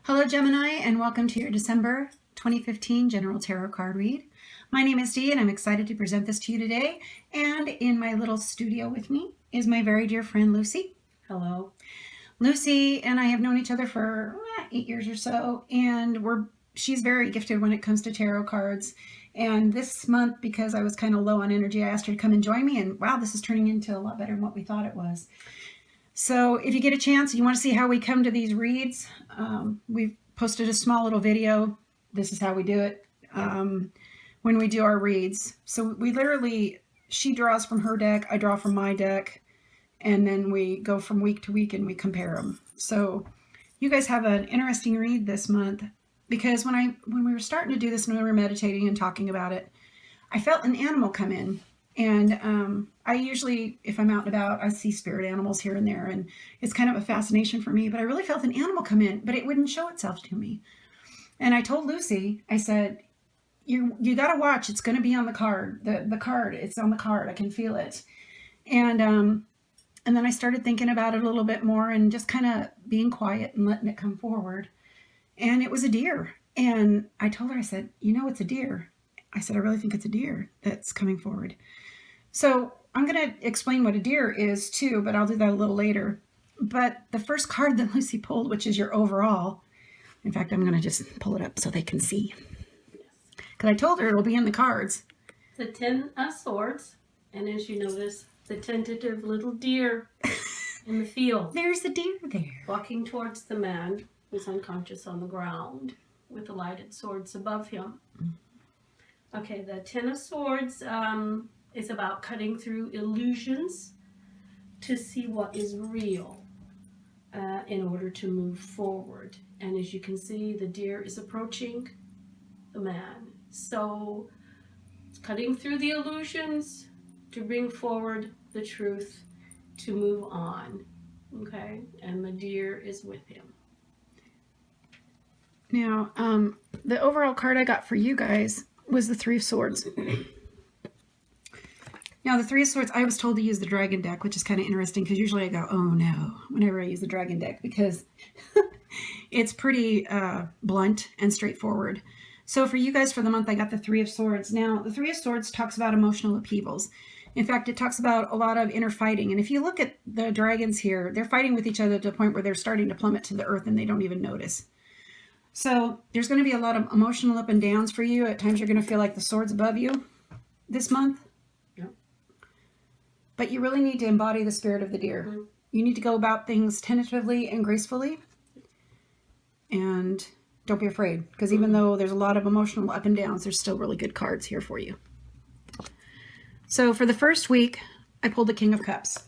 Hello, Gemini, and welcome to your December 2015 General Tarot Card Read. My name is Dee, and I'm excited to present this to you today. And in my little studio with me is my very dear friend, Lucy. Hello. Lucy and I have known each other for 8 years or so, and she's very gifted when it comes to tarot cards. And this month, because I was kind of low on energy, I asked her to come and join me, and wow, this is turning into a lot better than what we thought it was. So if you get a chance, you want to see how we come to these reads, we've posted a small little video. This is how we do it when we do our reads. So we literally, she draws from her deck, I draw from my deck, and then we go from week to week and we compare them. So you guys have an interesting read this month, because when we were starting to do this and we were meditating and talking about it, I felt an animal come in. And I usually, if I'm out and about, I see spirit animals here and there, and it's kind of a fascination for me, but I really felt an animal come in, but it wouldn't show itself to me. And I told Lucy, I said, you got to watch, it's going to be on the card, the card, it's on the card, I can feel it. And then I started thinking about it a little bit more and just kind of being quiet and letting it come forward. And it was a deer. And I told her, I said, it's a deer. I said, I really think it's a deer that's coming forward. So I'm going to explain what a deer is too, but I'll do that a little later. But the first card that Lucy pulled, which is your overall, in fact, I'm going to just pull it up so they can see. Because I told her it'll be in the cards. The 10 of Swords, and as you notice, the tentative little deer in the field. There's the deer there. Walking towards the man who's unconscious on the ground with the lighted swords above him. Okay, the 10 of Swords is about cutting through illusions to see what is real in order to move forward. And as you can see, the deer is approaching the man. So it's cutting through the illusions to bring forward the truth to move on. Okay, and the deer is with him. Now, the overall card I got for you guys was the Three of Swords. Now, the Three of Swords, I was told to use the Dragon deck, which is kind of interesting because usually I go, oh no, whenever I use the Dragon deck, because it's pretty blunt and straightforward. So for you guys for the month, I got the Three of Swords. Now, the Three of Swords talks about emotional upheavals. In fact, it talks about a lot of inner fighting. And if you look at the dragons here, they're fighting with each other to the point where they're starting to plummet to the earth and they don't even notice. So there's going to be a lot of emotional up and downs for you. At times you're going to feel like the sword's above you this month. Yep. But you really need to embody the spirit of the deer. Mm-hmm. You need to go about things tentatively and gracefully. And don't be afraid, because even though there's a lot of emotional up and downs, there's still really good cards here for you. So for the first week, I pulled the King of Cups.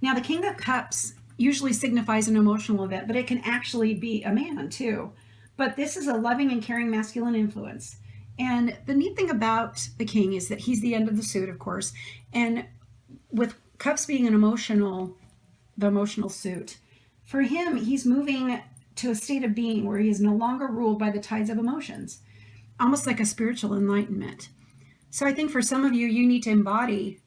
Now the King of Cups usually signifies an emotional event, but it can actually be a man too. But this is a loving and caring masculine influence. And the neat thing about the king is that he's the end of the suit, of course. And with cups being the emotional suit, for him, he's moving to a state of being where he is no longer ruled by the tides of emotions, almost like a spiritual enlightenment. So I think for some of you, you need to embody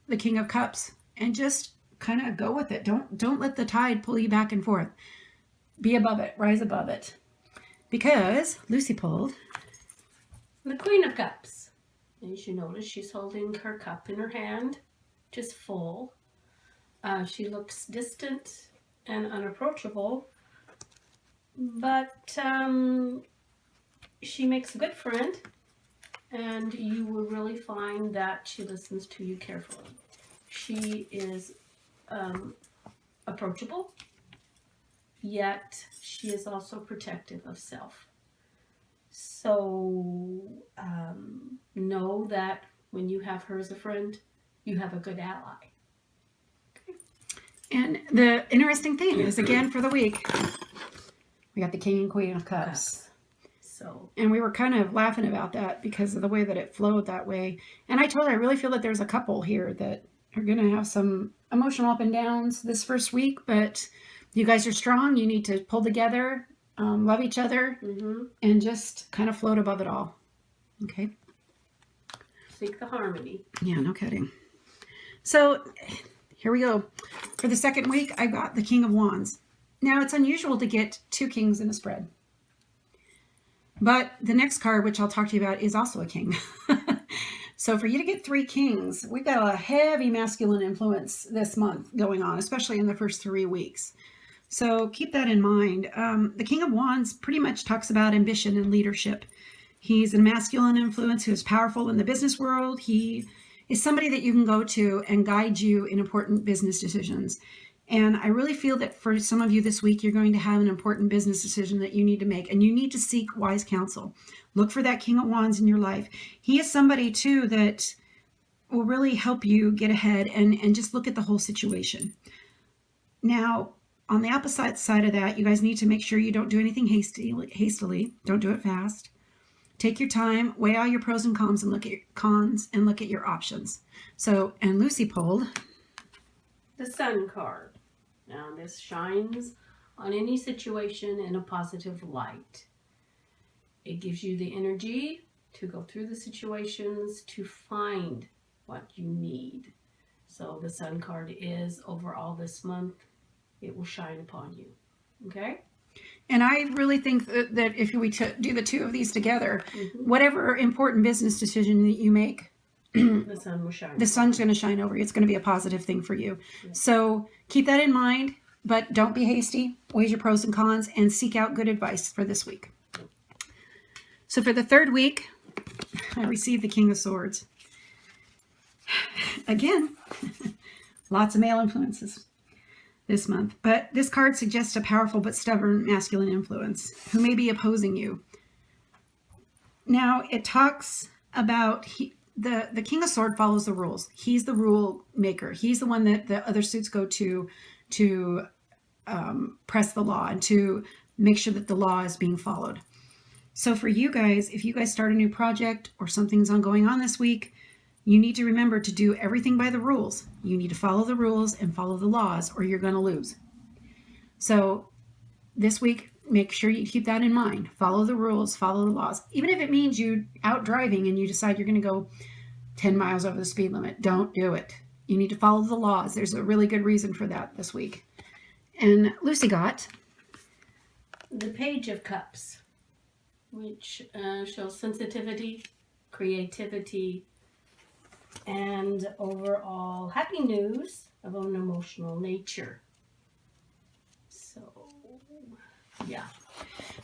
the King of Cups and just kind of go with it. Don't let the tide pull you back and forth. Be above it, rise above it. Because Lucy pulled the Queen of Cups. As you notice, she's holding her cup in her hand, just full. She looks distant and unapproachable, but she makes a good friend, and you will really find that she listens to you carefully. She is approachable, yet she is also protective of self. So know that when you have her as a friend, you have a good ally. Okay. And the interesting thing is, again, for the week, we got the King and Queen of Cups. So, and we were kind of laughing about that because of the way that it flowed that way. And I told her I really feel that there's a couple here that are going to have some emotional up and downs this first week, but you guys are strong. You need to pull together, love each other, and just kind of float above it all. Okay? Seek the harmony. Yeah, no kidding. So here we go. For the second week, I got the King of Wands. Now, it's unusual to get 2 kings in a spread. But the next card, which I'll talk to you about, is also a king. So for you to get 3 kings, we've got a heavy masculine influence this month going on, especially in the first 3 weeks. So keep that in mind. The King of Wands pretty much talks about ambition and leadership. He's a masculine influence who is powerful in the business world. He is somebody that you can go to and guide you in important business decisions. And I really feel that for some of you this week, you're going to have an important business decision that you need to make, and you need to seek wise counsel. Look for that King of Wands in your life. He is somebody too that will really help you get ahead and just look at the whole situation. Now, on the opposite side of that, you guys need to make sure you don't do anything hastily. Don't do it fast. Take your time, weigh all your pros and cons, and look at your options. So, and Lucy pulled The Sun card. Now this shines on any situation in a positive light. It gives you the energy to go through the situations to find what you need. So the Sun card is overall this month, it will shine upon you. Okay? And I really think that if we do the 2 of these together, whatever important business decision that you make, the sun will shine. The sun's going to shine over you. It's going to be a positive thing for you. Yeah. So keep that in mind, but don't be hasty. Weigh your pros and cons and seek out good advice for this week. So for the 3rd week, I received the King of Swords. Again, lots of male influences this month. But this card suggests a powerful but stubborn masculine influence who may be opposing you. Now, it talks about the King of Swords follows the rules. He's the rule maker. He's the one that the other suits go to press the law and to make sure that the law is being followed. So for you guys, if you guys start a new project or something's going on this week, you need to remember to do everything by the rules. You need to follow the rules and follow the laws, or you're going to lose. So this week, make sure you keep that in mind. Follow the rules, follow the laws. Even if it means you out driving and you decide you're going to go 10 miles over the speed limit, don't do it. You need to follow the laws. There's a really good reason for that this week. And Lucy got the Page of Cups, which shows sensitivity, creativity, and overall happy news of an emotional nature. So, yeah.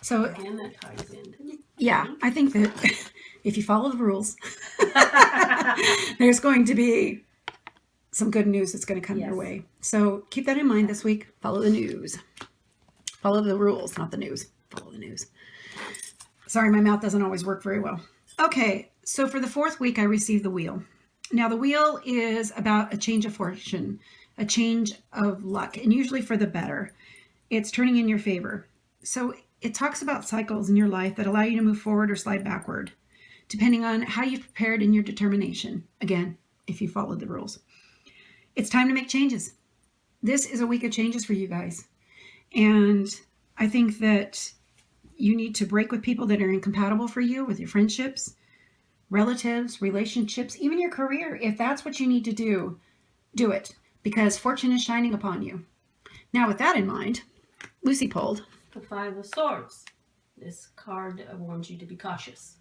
So again, that ties in. Yeah, I think that if you follow the rules, there's going to be some good news that's going to come your way. So keep that in mind this week. Follow the news. Follow the rules, not the news. Follow the news. Sorry, my mouth doesn't always work very well. Okay, so for the 4th week, I received the Wheel. Now, the Wheel is about a change of fortune, a change of luck, and usually for the better. It's turning in your favor. So it talks about cycles in your life that allow you to move forward or slide backward, depending on how you've prepared and your determination. Again, if you followed the rules. It's time to make changes. This is a week of changes for you guys. And I think that you need to break with people that are incompatible for you, with your friendships, relatives, relationships, even your career. If that's what you need to do, do it, because fortune is shining upon you. Now, with that in mind, Lucy pulled the 5 of Swords. This card warns you to be cautious.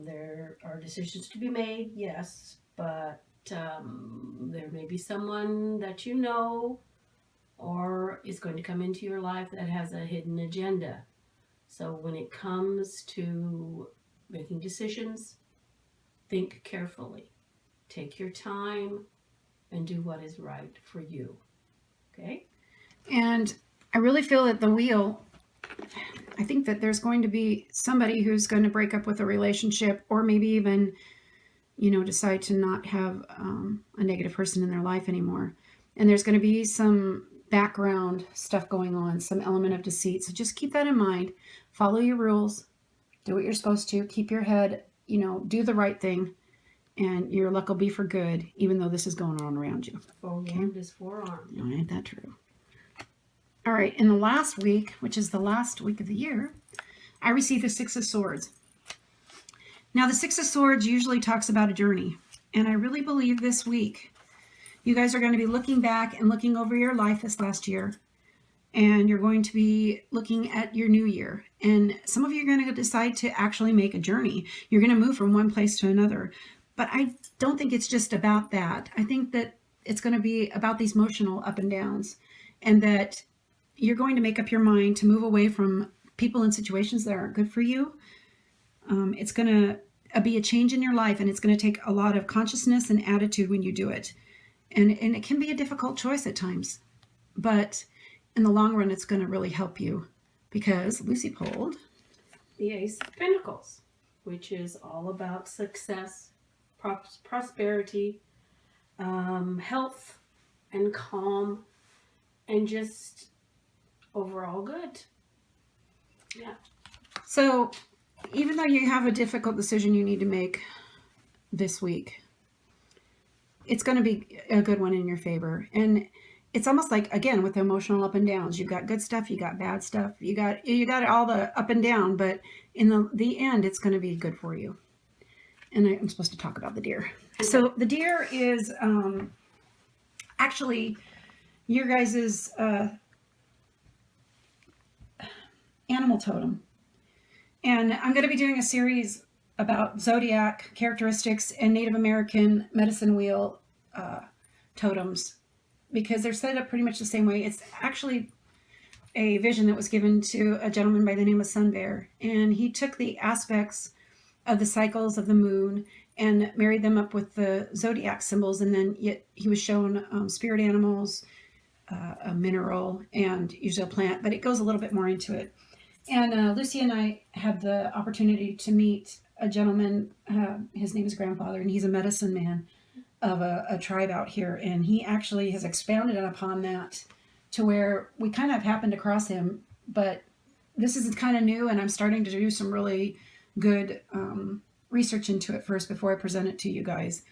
There are decisions to be made, yes, but there may be someone that you know or is going to come into your life that has a hidden agenda. So when it comes to making decisions, think carefully. Take your time and do what is right for you. Okay? And I really feel that the Wheel, I think that there's going to be somebody who's going to break up with a relationship, or maybe even, decide to not have a negative person in their life anymore. And there's going to be some background stuff going on, some element of deceit. So just keep that in mind. Follow your rules. Do what you're supposed to. Keep your head, do the right thing. And your luck will be for good, even though this is going on around you. Forewarned is forearmed. Oh, ain't that true? All right, in the last week, which is the last week of the year, I received the 6 of Swords. Now, the 6 of Swords usually talks about a journey. And I really believe this week, you guys are going to be looking back and looking over your life this last year and you're going to be looking at your new year. And some of you are going to decide to actually make a journey. You're going to move from one place to another. But I don't think it's just about that. I think that it's going to be about these emotional up and downs, and that you're going to make up your mind to move away from people and situations that aren't good for you. It's going to be a change in your life, and it's going to take a lot of consciousness and attitude when you do it. And it can be a difficult choice at times, but in the long run, it's going to really help you, because Lucy pulled the Ace of Pentacles, which is all about success, prosperity, health, and calm, and just overall good. Yeah. So even though you have a difficult decision you need to make this week, it's going to be a good one in your favor. And it's almost like, again, with the emotional up and downs, you've got good stuff, you got bad stuff, you got all the up and down, but in the end, it's going to be good for you. And I'm supposed to talk about the deer. So the deer is actually your guys's animal totem. And I'm going to be doing a series about zodiac characteristics and Native American medicine wheel totems, because they're set up pretty much the same way. It's actually a vision that was given to a gentleman by the name of Sun Bear, and he took the aspects of the cycles of the moon and married them up with the zodiac symbols, and then yet he was shown spirit animals, a mineral, and usually a plant, but it goes a little bit more into it. And Lucy and I had the opportunity to meet a gentleman, his name is Grandfather, and he's a medicine man of a tribe out here, and he actually has expounded upon that to where we kind of happened across him, but this is kind of new, and I'm starting to do some really good research into it first before I present it to you guys.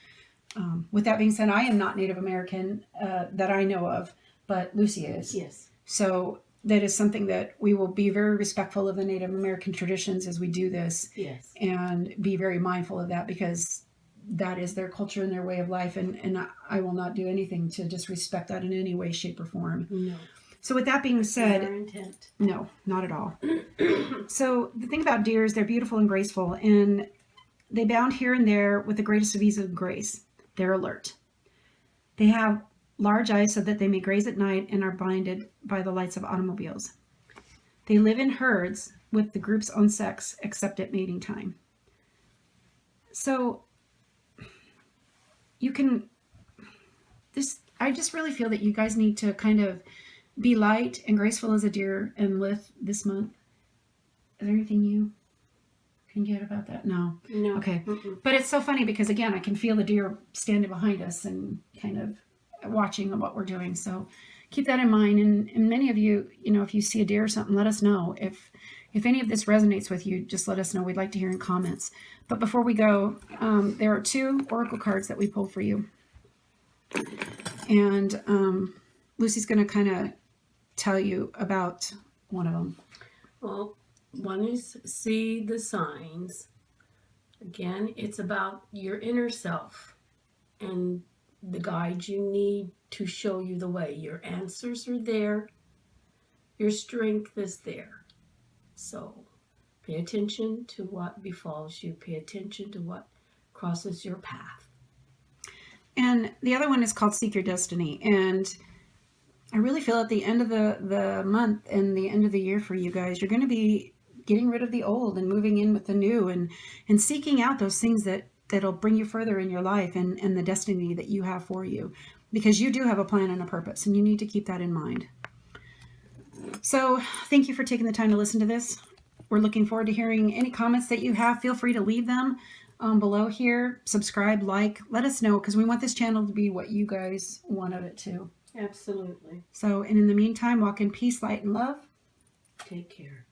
With that being said, I am not Native American that I know of, but Lucy is. Yes. So that is something that we will be very respectful of the Native American traditions as we do this. Yes. And be very mindful of that, because that is their culture and their way of life. And I will not do anything to disrespect that in any way, shape, or form. No. So with that being said, Our intent. no, not at all. So the thing about deer is they're beautiful and graceful, and they bound here and there with the greatest of ease and grace. They're alert. They have large eyes so that they may graze at night and are blinded by the lights of automobiles. They live in herds with the group's own sex, except at mating time. So you can, I just really feel that you guys need to kind of be light and graceful as a deer and lift this month. Is there anything you can get about that? No. Okay. Mm-mm. But it's so funny because, again, I can feel the deer standing behind us and kind of watching what we're doing. So keep that in mind. And many of you, if you see a deer or something, let us know. If any of this resonates with you, just let us know. We'd like to hear in comments. But before we go, there are 2 oracle cards that we pulled for you. And Lucy's going to kind of tell you about one of them. Well, one is see the signs. Again, it's about your inner self and the guide you need to show you the way. Your answers are there. Your strength is there. So pay attention to what befalls you. Pay attention to what crosses your path. And the other one is called Seek Your Destiny. And I really feel at the end of the month and the end of the year for you guys, you're going to be getting rid of the old and moving in with the new, and seeking out those things that'll bring you further in your life and the destiny that you have for you, because you do have a plan and a purpose, and you need to keep that in mind. So thank you for taking the time to listen to this. We're looking forward to hearing any comments that you have. Feel free to leave them below here. Subscribe, like, let us know, because we want this channel to be what you guys want of it too. Absolutely. So, and in the meantime, walk in peace, light, and love. Take care.